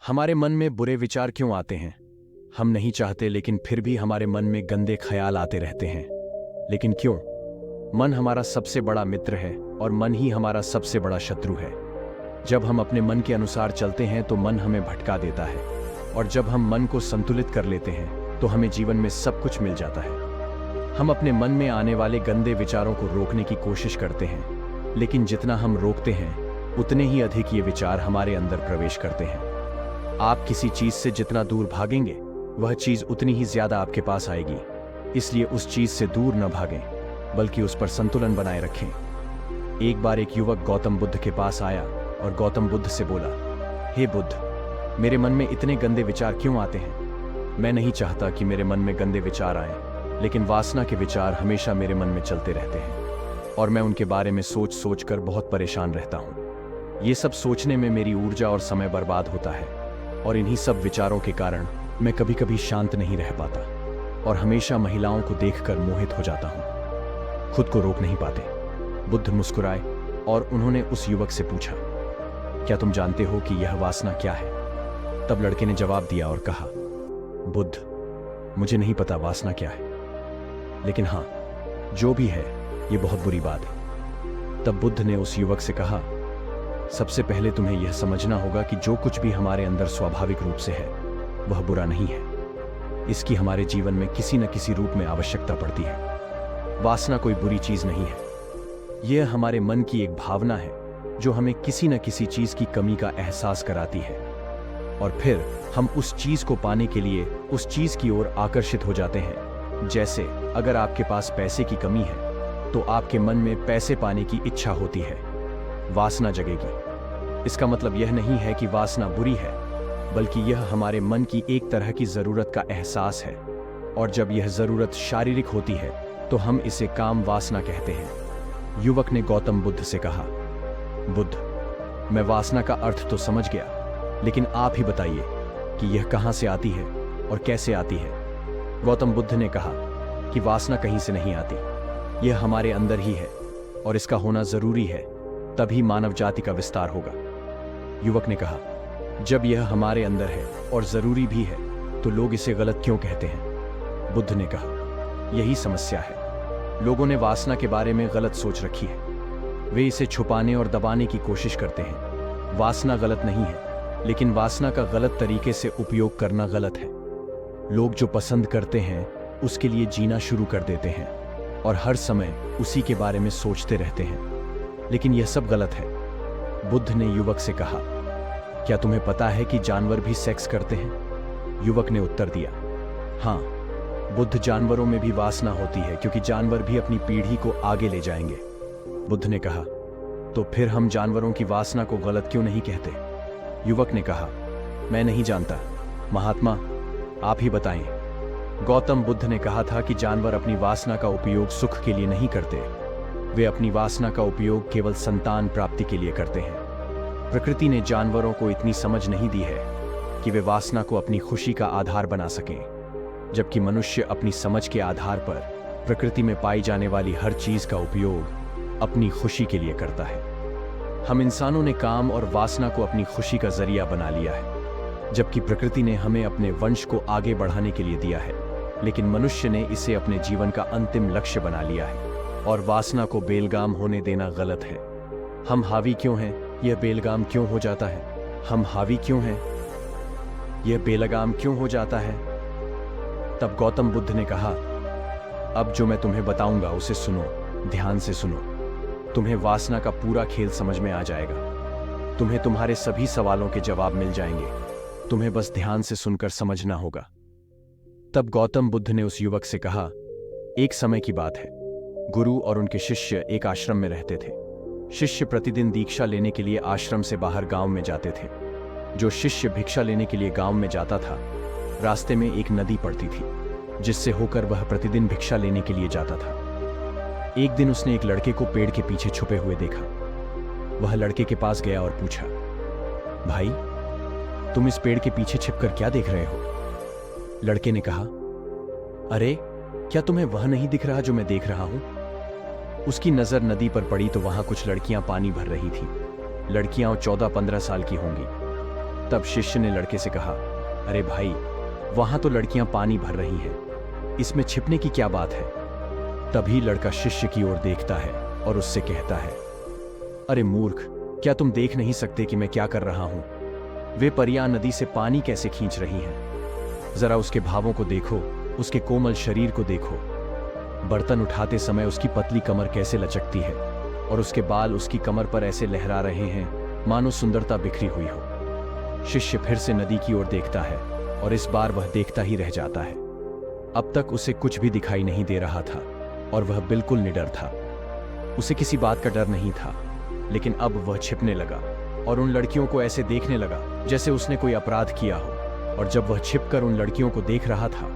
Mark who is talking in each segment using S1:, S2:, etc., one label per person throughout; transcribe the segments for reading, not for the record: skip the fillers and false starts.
S1: हमारे मन में बुरे विचार क्यों आते हैं? हम नहीं चाहते, लेकिन फिर भी हमारे मन में गंदे ख्याल आते रहते हैं। लेकिन क्यों? मन हमारा सबसे बड़ा मित्र है और मन ही हमारा सबसे बड़ा शत्रु है। जब हम अपने मन के अनुसार चलते हैं तो मन हमें भटका देता है, और जब हम मन को संतुलित कर लेते हैं तो हमें जीवन में सब कुछ मिल जाता है। हम अपने मन में आने वाले गंदे विचारों को रोकने की कोशिश करते हैं, लेकिन जितना हम रोकते हैं उतने ही अधिक ये विचार हमारे अंदर प्रवेश करते हैं। आप किसी चीज से जितना दूर भागेंगे, वह चीज उतनी ही ज्यादा आपके पास आएगी। इसलिए उस चीज से दूर न भागें, बल्कि उस पर संतुलन बनाए रखें। एक बार एक युवक गौतम बुद्ध के पास आया और गौतम बुद्ध से बोला, हे बुद्ध, मेरे मन में इतने गंदे विचार क्यों आते हैं? मैं नहीं चाहता कि मेरे मन में गंदे विचार आएं, लेकिन वासना के विचार हमेशा मेरे मन में चलते रहते हैं और मैं उनके बारे में सोच सोच कर बहुत परेशान रहता हूं। ये सब सोचने में मेरी ऊर्जा और समय बर्बाद होता है, और इन्हीं सब विचारों के कारण मैं कभी कभी शांत नहीं रह पाता और हमेशा महिलाओं को देखकर मोहित हो जाता हूं। खुद को रोक नहीं पाते। बुद्ध मुस्कुराए और उन्होंने उस युवक से पूछा, क्या तुम जानते हो कि यह वासना क्या है? तब लड़के ने जवाब दिया और कहा, बुद्ध, मुझे नहीं पता वासना क्या है, लेकिन हाँ, जो भी है यह बहुत बुरी बात है। तब बुद्ध ने उस युवक से कहा, सबसे पहले तुम्हें यह समझना होगा कि जो कुछ भी हमारे अंदर स्वाभाविक रूप से है वह बुरा नहीं है। इसकी हमारे जीवन में किसी न किसी रूप में आवश्यकता पड़ती है। वासना कोई बुरी चीज नहीं है। यह हमारे मन की एक भावना है जो हमें किसी न किसी चीज की कमी का एहसास कराती है, और फिर हम उस चीज को पाने के लिए उस चीज की ओर आकर्षित हो जाते हैं। जैसे अगर आपके पास पैसे की कमी है तो आपके मन में पैसे पाने की इच्छा होती है, वासना जगेगी। इसका मतलब यह नहीं है कि वासना बुरी है, बल्कि यह हमारे मन की एक तरह की जरूरत का एहसास है, और जब यह जरूरत शारीरिक होती है तो हम इसे काम वासना कहते हैं। युवक ने गौतम बुद्ध से कहा, बुद्ध, मैं वासना का अर्थ तो समझ गया, लेकिन आप ही बताइए कि यह कहां से आती है और कैसे आती है। गौतम बुद्ध ने कहा कि वासना कहीं से नहीं आती, यह हमारे अंदर ही है, और इसका होना जरूरी है, तभी मानव जाति का विस्तार होगा। युवक ने कहा, जब यह हमारे अंदर है और जरूरी भी है तो लोग इसे गलत क्यों कहते हैं? बुद्ध ने कहा, यही समस्या है। लोगों ने वासना के बारे में गलत सोच रखी है। वे इसे छुपाने और दबाने की कोशिश करते हैं। वासना गलत नहीं है, लेकिन वासना का गलत तरीके से उपयोग करना गलत है। लोग जो पसंद करते हैं उसके लिए जीना शुरू कर देते हैं और हर समय उसी के बारे में सोचते रहते हैं, लेकिन यह सब गलत है। बुद्ध ने युवक से कहा, क्या तुम्हें पता है कि जानवर भी सेक्स करते हैं? युवक ने उत्तर दिया, हाँ, बुद्ध, जानवरों में भी वासना होती है, क्योंकि जानवर भी अपनी पीढ़ी को आगे ले जाएंगे। बुद्ध ने कहा, तो फिर हम जानवरों की वासना को गलत क्यों नहीं कहते? युवक ने कहा, मैं नहीं जानता, महात्मा, आप ही बताएं। गौतम बुद्ध ने कहा था कि जानवर अपनी वासना का उपयोग सुख के लिए नहीं करते, वे अपनी वासना का उपयोग केवल संतान प्राप्ति के लिए करते हैं। प्रकृति ने जानवरों को इतनी समझ नहीं दी है कि वे वासना को अपनी खुशी का आधार बना सकें, जबकि मनुष्य अपनी समझ के आधार पर प्रकृति में पाई जाने वाली हर चीज का उपयोग अपनी खुशी के लिए करता है। हम इंसानों ने काम और वासना को अपनी खुशी का जरिया बना लिया है, जबकि प्रकृति ने हमें अपने वंश को आगे बढ़ाने के लिए दिया है, लेकिन मनुष्य ने इसे अपने जीवन का अंतिम लक्ष्य बना लिया है, और वासना को बेलगाम होने देना गलत है। हम हावी क्यों हैं, यह बेलगाम क्यों हो जाता है? हम हावी क्यों हैं, यह बेलगाम क्यों हो जाता है? तब गौतम बुद्ध ने कहा, अब जो मैं तुम्हें बताऊंगा उसे सुनो, ध्यान से सुनो। तुम्हें वासना का पूरा खेल समझ में आ जाएगा। तुम्हें तुम्हारे सभी सवालों के जवाब मिल जाएंगे। तुम्हें बस ध्यान से सुनकर समझना होगा। तब गौतम बुद्ध ने उस युवक से कहा, एक समय की बात है, गुरु और उनके शिष्य एक आश्रम में रहते थे। शिष्य प्रतिदिन दीक्षा लेने के लिए आश्रम से बाहर गांव में जाते थे। जो शिष्य भिक्षा लेने के लिए गांव में जाता था, रास्ते में एक नदी पड़ती थी, जिससे होकर वह प्रतिदिन भिक्षा लेने के लिए जाता था। एक दिन उसने एक लड़के को पेड़ के पीछे छुपे हुए देखा। वह लड़के के पास गया और पूछा, भाई, तुम इस पेड़ के पीछे छिपकर क्या देख रहे हो? लड़के ने कहा, अरे, क्या तुम्हें वह नहीं दिख रहा जो मैं देख रहा हूं? उसकी नजर नदी पर पड़ी तो वहां कुछ लड़कियां पानी भर रही थीं। लड़कियां 14-15 साल की होंगी। तब शिष्य ने लड़के से कहा, अरे भाई, वहां तो लड़कियां पानी भर रही हैं, इसमें छिपने की क्या बात है? तभी लड़का शिष्य की ओर देखता है और उससे कहता है, अरे मूर्ख, क्या तुम देख नहीं सकते कि मैं क्या कर रहा हूं? वे परियां नदी से पानी कैसे खींच रही हैं? जरा उसके भावों को देखो, उसके कोमल शरीर को देखो। बर्तन उठाते समय उसकी पतली कमर कैसे लचकती है और उसके बाल उसकी कमर पर ऐसे लहरा रहे हैं मानो सुंदरता बिखरी हुई हो। शिष्य फिर से नदी की ओर देखता है और इस बार वह देखता ही रह जाता है। अब तक उसे कुछ भी दिखाई नहीं दे रहा था और वह बिल्कुल निडर था। उसे किसी बात का डर नहीं था, लेकिन अब वह छिपने लगा और उन लड़कियों को ऐसे देखने लगा जैसे उसने कोई अपराध किया हो। और जब वह छिपकर उन लड़कियों को देख रहा था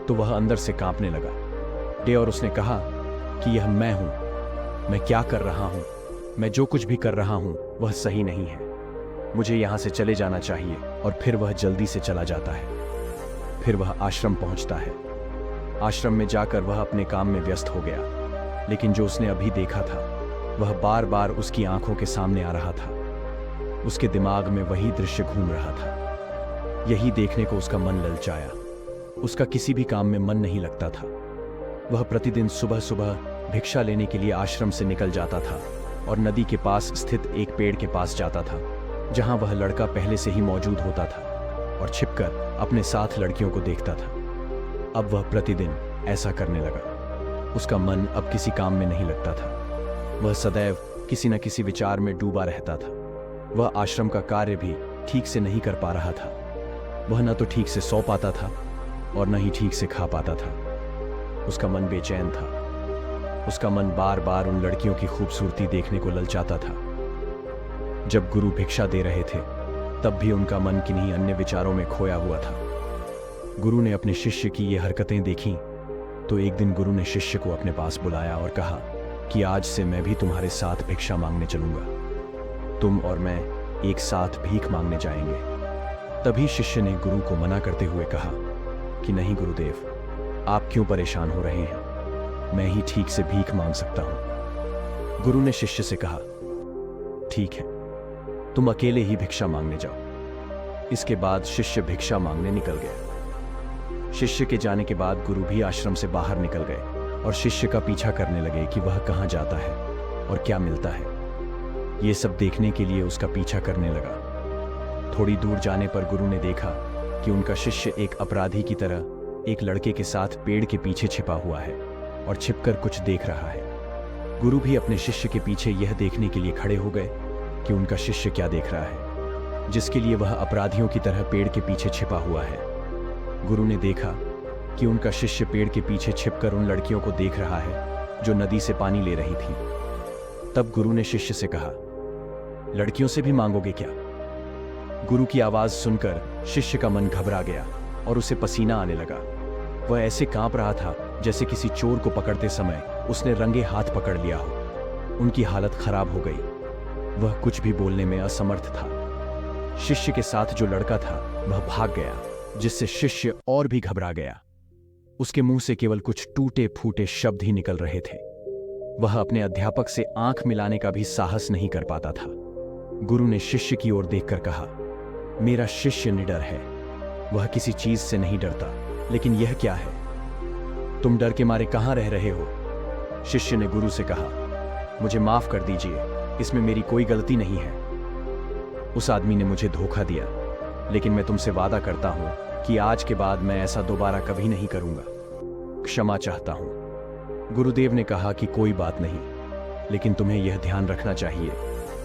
S1: तो वह अंदर से कांपने लगा। और उसने कहा कि यह मैं हूं, मैं क्या कर रहा हूं? मैं जो कुछ भी कर रहा हूं वह सही नहीं है, मुझे यहां से चले जाना चाहिए। और फिर वह जल्दी से चला जाता है। फिर वह आश्रम पहुंचता है। आश्रम में जाकर वह अपने काम में व्यस्त हो गया, लेकिन जो उसने अभी देखा था वह बार बार उसकी आंखों के सामने आ रहा था। उसके दिमाग में वही दृश्य घूम रहा था। यही देखने को उसका मन ललचाया। उसका किसी भी काम में मन नहीं लगता था। वह प्रतिदिन सुबह सुबह भिक्षा लेने के लिए आश्रम से निकल जाता था और नदी के पास स्थित एक पेड़ के पास जाता था, जहां वह लड़का पहले से ही मौजूद होता था, और छिपकर अपने साथ लड़कियों को देखता था। अब वह प्रतिदिन ऐसा करने लगा। उसका मन अब किसी काम में नहीं लगता था। वह सदैव किसी न किसी विचार में डूबा रहता था। वह आश्रम का कार्य भी ठीक से नहीं कर पा रहा था। वह न तो ठीक से सो पाता था और न ही ठीक से खा पाता था। उसका मन बेचैन था। उसका मन बार बार उन लड़कियों की खूबसूरती देखने को ललचाता था। जब गुरु भिक्षा दे रहे थे तब भी उनका मन किन्हीं अन्य विचारों में खोया हुआ था। गुरु ने अपने शिष्य की ये हरकतें देखी तो एक दिन गुरु ने शिष्य को अपने पास बुलाया और कहा कि आज से मैं भी तुम्हारे साथ भिक्षा मांगने चलूंगा। तुम और मैं एक साथ भीख मांगने जाएंगे। तभी शिष्य ने गुरु को मना करते हुए कहा कि नहीं गुरुदेव, आप क्यों परेशान हो रहे हैं? मैं ही ठीक से भीख मांग सकता हूं। गुरु ने शिष्य से कहा, ठीक है, तुम अकेले ही भिक्षा मांगने जाओ। इसके बाद शिष्य भिक्षा मांगने निकल गया। शिष्य के जाने के बाद गुरु भी आश्रम से बाहर निकल गए और शिष्य का पीछा करने लगे कि वह कहां जाता है और क्या मिलता है। यह सब देखने के लिए उसका पीछा करने लगा। थोड़ी दूर जाने पर गुरु ने देखा कि उनका शिष्य एक अपराधी की तरह एक लड़के के साथ पेड़ के पीछे छिपा हुआ है और छिपकर कुछ देख रहा है। गुरु भी अपने शिष्य के पीछे यह देखने के लिए खड़े हो गए कि उनका शिष्य क्या देख रहा है, जिसके लिए वह अपराधियों की तरह पेड़ के पीछे छिपा हुआ है। गुरु ने देखा कि उनका शिष्य पेड़ के पीछे छिपकर उन लड़कियों को देख रहा है जो नदी से पानी ले रही थी। तब गुरु ने शिष्य से कहा, लड़कियों से भी मांगोगे क्या? गुरु की आवाज सुनकर शिष्य का मन घबरा गया और उसे पसीना आने लगा। वह ऐसे कांप रहा था जैसे किसी चोर को पकड़ते समय उसने रंगे हाथ पकड़ लिया हो। उनकी हालत खराब हो गई। वह कुछ भी बोलने में असमर्थ था। शिष्य के साथ जो लड़का था वह भाग गया, जिससे शिष्य और भी घबरा गया। उसके मुंह से केवल कुछ टूटे फूटे शब्द ही निकल रहे थे। वह अपने अध्यापक से आंख मिलाने का भी साहस नहीं कर पाता था। गुरु ने शिष्य की ओर देखकर कहा, मेरा शिष्य निडर है, वह किसी चीज से नहीं डरता, लेकिन यह क्या है? तुम डर के मारे कहां रह रहे हो? शिष्य ने गुरु से कहा, मुझे माफ कर दीजिए, इसमें मेरी कोई गलती नहीं है। उस आदमी ने मुझे धोखा दिया, लेकिन मैं तुमसे वादा करता हूं कि आज के बाद मैं ऐसा दोबारा कभी नहीं करूंगा। क्षमा चाहता हूं। गुरुदेव ने कहा कि कोई बात नहीं, लेकिन तुम्हें यह ध्यान रखना चाहिए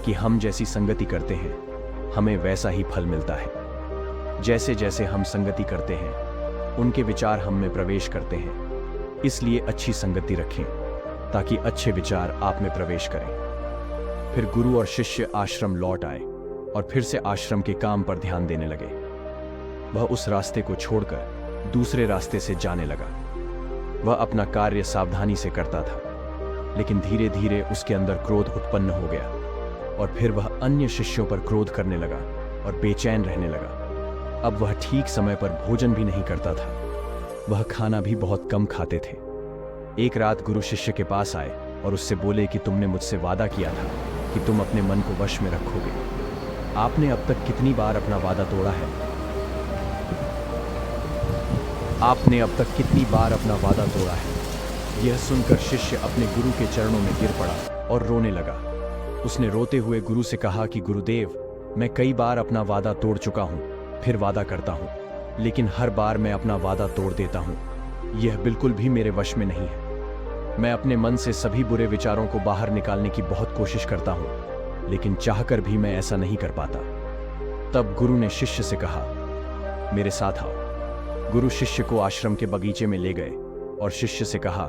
S1: कि हम जैसी संगति करते हैं हमें वैसा ही फल मिलता है। जैसे जैसे हम संगति करते हैं उनके विचार हम में प्रवेश करते हैं। इसलिए अच्छी संगति रखें ताकि अच्छे विचार आप में प्रवेश करें। फिर गुरु और शिष्य आश्रम लौट आए और फिर से आश्रम के काम पर ध्यान देने लगे। वह उस रास्ते को छोड़कर दूसरे रास्ते से जाने लगा। वह अपना कार्य सावधानी से करता था, लेकिन धीरे धीरे उसके अंदर क्रोध उत्पन्न हो गया और फिर वह अन्य शिष्यों पर क्रोध करने लगा और बेचैन रहने लगा। अब वह ठीक समय पर भोजन भी नहीं करता था। वह खाना भी बहुत कम खाते थे। एक रात गुरु शिष्य के पास आए और उससे बोले कि तुमने मुझसे वादा किया था कि तुम अपने मन को वश में रखोगे। आपने अब तक कितनी बार अपना वादा तोड़ा है? आपने अब तक कितनी बार अपना वादा तोड़ा है? यह सुनकर शिष्य अपने गुरु के चरणों में गिर पड़ा और रोने लगा। उसने रोते हुए गुरु से कहा कि गुरुदेव, मैं कई बार अपना वादा तोड़ चुका हूँ, फिर वादा करता हूँ, लेकिन हर बार मैं अपना वादा तोड़ देता हूँ। यह बिल्कुल भी मेरे वश में नहीं है। मैं अपने मन से सभी बुरे विचारों को बाहर निकालने की बहुत कोशिश करता हूँ, लेकिन चाहकर भी मैं ऐसा नहीं कर पाता। तब गुरु ने शिष्य से कहा, मेरे साथ आओ। गुरु शिष्य को आश्रम के बगीचे में ले गए और शिष्य से कहा,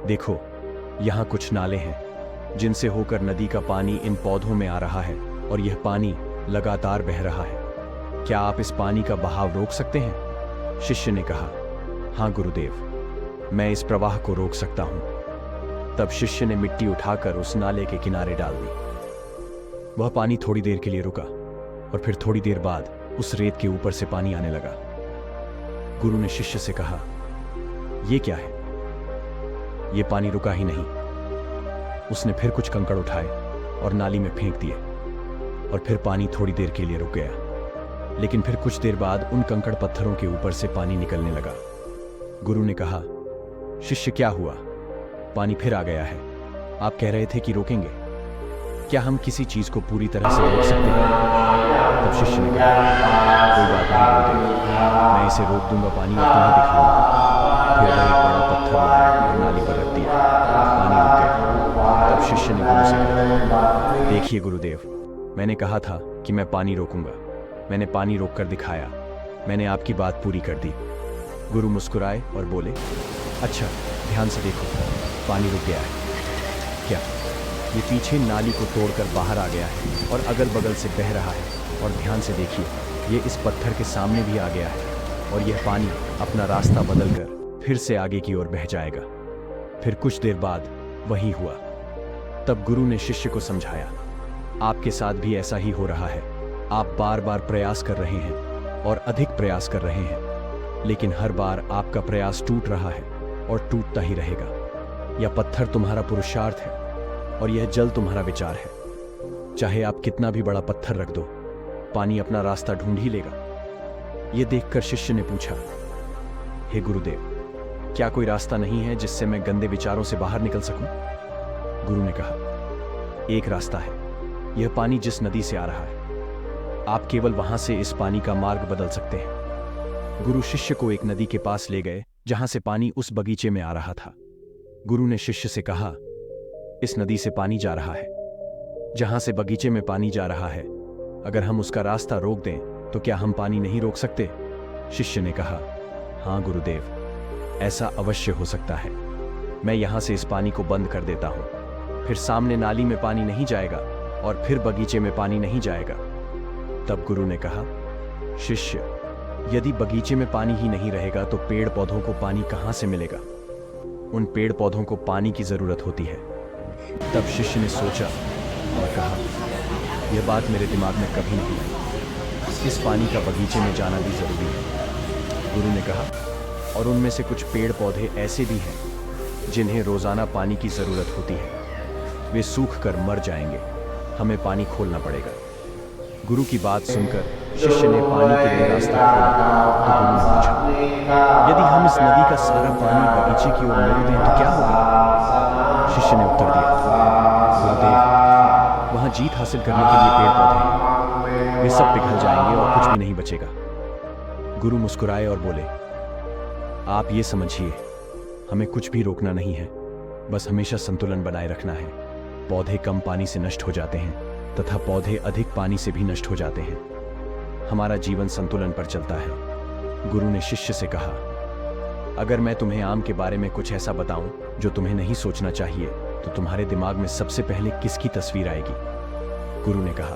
S1: देखो, यहाँ कुछ नाले हैं जिनसे होकर नदी का पानी इन पौधों में आ रहा है और यह पानी लगातार बह रहा है। क्या आप इस पानी का बहाव रोक सकते हैं? शिष्य ने कहा, हाँ गुरुदेव, मैं इस प्रवाह को रोक सकता हूं। तब शिष्य ने मिट्टी उठाकर उस नाले के किनारे डाल दी। वह पानी थोड़ी देर के लिए रुका और फिर थोड़ी देर बाद उस रेत के ऊपर से पानी आने लगा। गुरु ने शिष्य से कहा, यह क्या है? यह पानी रुका ही नहीं। उसने फिर कुछ कंकड़ उठाए और नाली में फेंक दिए और फिर पानी थोड़ी देर के लिए रुक गया, लेकिन फिर कुछ देर बाद उन कंकड़ पत्थरों के ऊपर से पानी निकलने लगा। गुरु ने कहा, शिष्य क्या हुआ? पानी फिर आ गया है। आप कह रहे थे कि रोकेंगे। क्या हम किसी चीज को पूरी तरह से रोक सकते हैं? तब शिष्य ने कहा, कोई बात नहीं गुरुदेव, मैं इसे रोक दूंगा, पानी और तुम्हें दिखाऊंगा। फिर वह एक बड़ा पत्थर लाया और नाली पर रख दिया। पानी रुक गया। तब शिष्य ने गुरु से कहा, देखिए गुरुदेव, मैंने कहा था कि मैं पानी रोकूंगा। मैंने पानी रोककर दिखाया। मैंने आपकी बात पूरी कर दी। गुरु मुस्कुराए और बोले, अच्छा, ध्यान से देखो, पानी रुक गया है। क्या ये पीछे नाली को तोड़कर बाहर आ गया है और अगल बगल से बह रहा है? और ध्यान से देखिए, ये इस पत्थर के सामने भी आ गया है और यह पानी अपना रास्ता बदलकर फिर से आगे की ओर बह जाएगा। फिर कुछ देर बाद वही हुआ। तब गुरु ने शिष्य को समझाया, आपके साथ भी ऐसा ही हो रहा है। आप बार बार प्रयास कर रहे हैं और अधिक प्रयास कर रहे हैं, लेकिन हर बार आपका प्रयास टूट रहा है और टूटता ही रहेगा। यह पत्थर तुम्हारा पुरुषार्थ है और यह जल तुम्हारा विचार है। चाहे आप कितना भी बड़ा पत्थर रख दो, पानी अपना रास्ता ढूंढ ही लेगा। यह देखकर शिष्य ने पूछा, हे गुरुदेव, क्या कोई रास्ता नहीं है जिससे मैं गंदे विचारों से बाहर निकल सकूं? गुरु ने कहा, एक रास्ता है। यह पानी जिस नदी से आ रहा है, आप केवल वहां से इस पानी का मार्ग बदल सकते हैं। गुरु शिष्य को एक नदी के पास ले गए जहां से पानी उस बगीचे में आ रहा था। गुरु ने शिष्य से कहा, इस नदी से पानी जा रहा है, जहां से बगीचे में पानी जा रहा है। अगर हम उसका रास्ता रोक दें तो क्या हम पानी नहीं रोक सकते? शिष्य ने कहा, हाँ गुरुदेव, ऐसा अवश्य हो सकता है। मैं यहां से इस पानी को बंद कर देता हूं, फिर सामने नाली में पानी नहीं जाएगा और फिर बगीचे में पानी नहीं जाएगा। तब गुरु ने कहा, शिष्य, यदि बगीचे में पानी ही नहीं रहेगा तो पेड़ पौधों को पानी कहां से मिलेगा? उन पेड़ पौधों को पानी की जरूरत होती है। तब शिष्य ने सोचा और कहा, यह बात मेरे दिमाग में कभी नहीं आई। इस पानी का बगीचे में जाना भी जरूरी है। गुरु ने कहा, और उनमें से कुछ पेड़ पौधे ऐसे भी हैं जिन्हें रोजाना पानी की जरूरत होती है। वे सूख कर मर जाएंगे, हमें पानी खोलना पड़ेगा। गुरु की बात सुनकर शिष्य ने पानी के लिए रास्ता खोला। तो गुरु ने पूछा, यदि हम इस नदी का सारा पानी बगीचे की ओर मोड़ दें तो क्या होगा? शिष्य ने उत्तर दिया, गुरुदेव, वहां जीत हासिल करने के लिए पेड़ पौधे हैं, वे सब पिघल जाएंगे और कुछ भी नहीं बचेगा। गुरु मुस्कुराए और बोले, आप ये समझिए, हमें कुछ भी रोकना नहीं है, बस हमेशा संतुलन बनाए रखना है। पौधे कम पानी से नष्ट हो जाते हैं तथा पौधे अधिक पानी से भी नष्ट हो जाते हैं। हमारा जीवन संतुलन पर चलता है। गुरु ने शिष्य से कहा, अगर मैं तुम्हें आम के बारे में कुछ ऐसा बताऊं जो तुम्हें नहीं सोचना चाहिए, तो तुम्हारे दिमाग में सबसे पहले किसकी तस्वीर आएगी? गुरु ने कहा,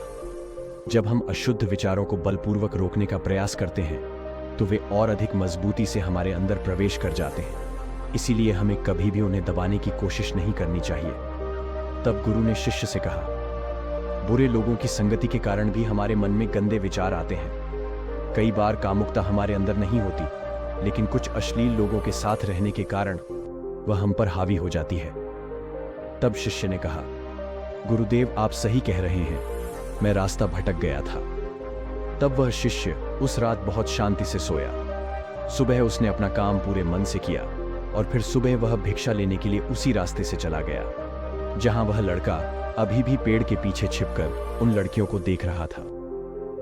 S1: जब हम अशुद्ध विचारों को बलपूर्वक रोकने का प्रयास करते हैं तो वे और अधिक मजबूती से हमारे अंदर प्रवेश कर जाते हैं। इसीलिए हमें कभी भी उन्हें दबाने की कोशिश नहीं करनी चाहिए। तब गुरु ने शिष्य से कहा, बुरे लोगों की संगति के कारण भी हमारे मन में गंदे विचार आते हैं। कई बार कामुकता हमारे अंदर नहीं होती, लेकिन कुछ अश्लील लोगों के साथ रहने के कारण वह हम पर हावी हो जाती है। तब शिष्य ने कहा, गुरुदेव, आप सही कह रहे हैं। मैं रास्ता भटक गया था। तब वह शिष्य उस रात बहुत शांति से सोया। सुबह उसने अपना काम पूरे मन से किया और फिर सुबह वह भिक्षा लेने के लिए उसी रास्ते से चला गया जहां वह लड़का अभी भी पेड़ के पीछे छिपकर उन लड़कियों को देख रहा था।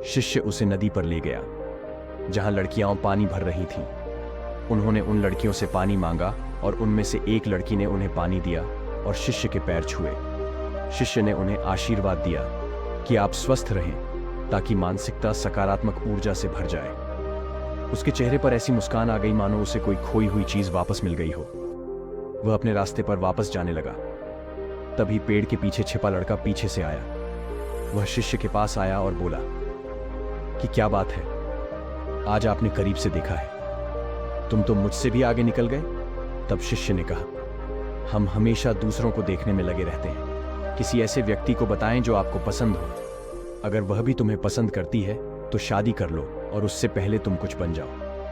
S1: शिष्य उसे नदी पर ले गया जहां लड़कियां पानी भर रही थीं। उन्होंने उन लड़कियों से पानी मांगा और उनमें से एक लड़की ने उन्हें पानी दिया और शिष्य के पैर छुए। शिष्य ने उन्हें आशीर्वाद दिया कि आप स्वस्थ रहें ताकि मानसिकता सकारात्मक ऊर्जा से भर जाए। उसके चेहरे पर ऐसी मुस्कान आ गई मानो उसे कोई खोई हुई चीज वापस मिल गई हो। वह अपने रास्ते पर वापस जाने लगा। तभी पेड़ के पीछे छिपा लड़का पीछे से आया। वह शिष्य के पास आया और बोला कि क्या बात है, आज आपने करीब से देखा है, तुम तो मुझसे भी आगे निकल गए। तब शिष्य ने कहा, हम हमेशा दूसरों को देखने में लगे रहते हैं। किसी ऐसे व्यक्ति को बताएं जो आपको पसंद हो। अगर वह भी तुम्हें पसंद करती है तो शादी कर लो और उससे पहले तुम कुछ बन जाओ।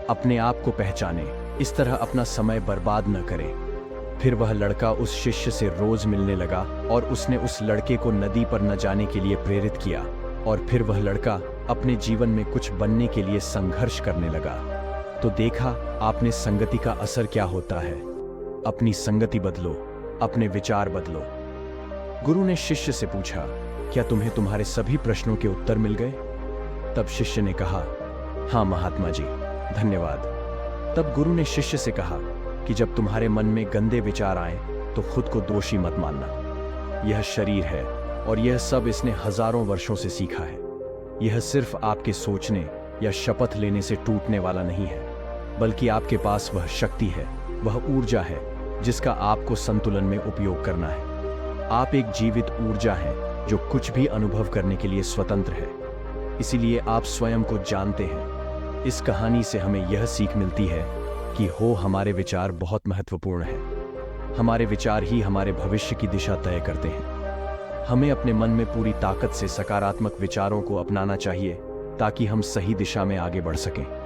S1: अपने आप को पहचाने, इस तरह अपना समय बर्बाद न करें। फिर वह लड़का उस शिष्य से रोज मिलने लगा और उसने उस लड़के को नदी पर न जाने के लिए प्रेरित किया। और फिर वह लड़का अपने जीवन में कुछ बनने के लिए संघर्ष करने लगा। तो देखा आपने संगति का असर क्या होता है। अपनी संगति बदलो, अपने विचार बदलो। गुरु ने शिष्य से पूछा, क्या तुम्हें तुम्हारे सभी प्रश्नों के उत्तर मिल गए? तब शिष्य ने कहा, हाँ महात्मा जी, धन्यवाद। तब गुरु ने शिष्य से कहा कि जब तुम्हारे मन में गंदे विचार आए तो खुद को दोषी मत मानना। यह शरीर है और यह सब इसने हजारों वर्षों से सीखा है। यह सिर्फ आपके सोचने या शपथ लेने से टूटने वाला नहीं है, बल्कि आपके पास वह शक्ति है, वह ऊर्जा है जिसका आपको संतुलन में उपयोग करना है। आप एक जीवित ऊर्जा हैं जो कुछ भी अनुभव करने के लिए स्वतंत्र है। इसीलिए आप स्वयं को जानते हैं। इस कहानी से हमें यह सीख मिलती है कि हमारे विचार बहुत महत्वपूर्ण हैं। हमारे विचार ही हमारे भविष्य की दिशा तय करते हैं। हमें अपने मन में पूरी ताकत से सकारात्मक विचारों को अपनाना चाहिए ताकि हम सही दिशा में आगे बढ़ सकें।